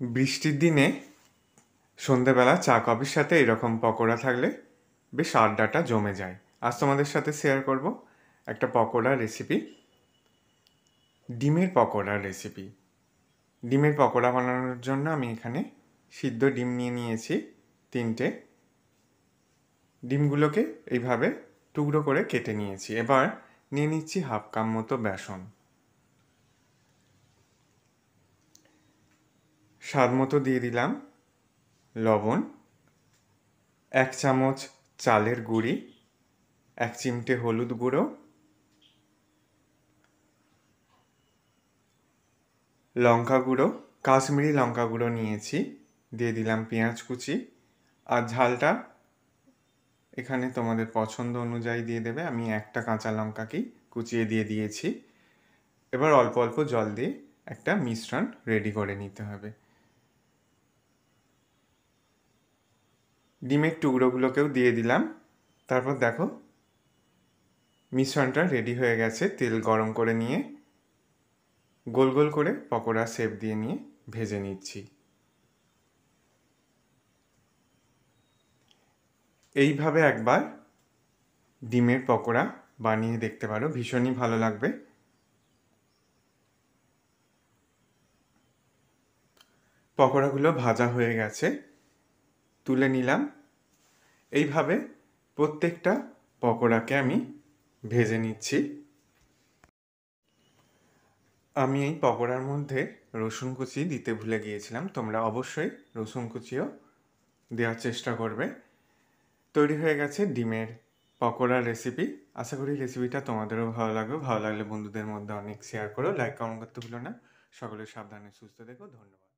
বৃষ্টির দিনে সন্ধেবেলা চা কফির সাথে এরকম পকোড়া থাকলে বেশ আড্ডাটা জমে যায়। আজ তোমাদের সাথে শেয়ার করব একটা পকোড়ার রেসিপি, ডিমের পকোড়ার রেসিপি। ডিমের পকোড়া বানানোর জন্য আমি এখানে সিদ্ধ ডিম নিয়ে নিয়েছি 3টে। ডিমগুলোকে এইভাবে টুকরো করে কেটে নিয়েছি। এবার নিয়ে নিচ্ছি 1/2 কাপ মতো বেসন, স্বাদ মতো দিয়ে দিলাম লবণ, 1 চামচ চালের গুঁড়ি, 1 চিমটে হলুদ গুঁড়ো, লঙ্কা গুঁড়ো, কাশ্মীরি লঙ্কা গুঁড়ো নিয়েছি, দিয়ে দিলাম পেঁয়াজ কুচি। আর ঝালটা এখানে তোমাদের পছন্দ অনুযায়ী দিয়ে দেবে। আমি একটা কাঁচা লঙ্কাকেই কুচিয়ে দিয়ে দিয়েছি। এবার অল্প অল্প জল দিয়ে একটা মিশ্রণ রেডি করে নিতে হবে। ডিমের টুকরোগুলোকেও দিয়ে দিলাম। তারপর দেখো মিশ্রণটা রেডি হয়ে গেছে। তেল গরম করে নিয়ে গোল গোল করে পকোড়া শেপ দিয়ে নিয়ে ভেজে নিচ্ছি। এইভাবে একবার ডিমের পকোড়া বানিয়ে দেখতে পারো, ভীষণই ভালো লাগবে। পকোড়াগুলো ভাজা হয়ে গেছে, তুলে নিলাম। এইভাবে প্রত্যেকটা পকোড়াকে আমি ভেজে নিচ্ছি। আমি এই পকোড়ার মধ্যে রসুন কুচি দিতে ভুলে গিয়েছিলাম, তোমরা অবশ্যই রসুন কুচিও দেওয়ার চেষ্টা করবে। তৈরি হয়ে গেছে ডিমের পকোড়া রেসিপি। আশা করি রেসিপিটা তোমাদেরও ভালো লাগবে। ভালো লাগলে বন্ধুদের মধ্যে অনেক শেয়ার করো, লাইক কমেন্ট করতে ভুলো না। সকলে সাবধানে সুস্থ থেকো। ধন্যবাদ।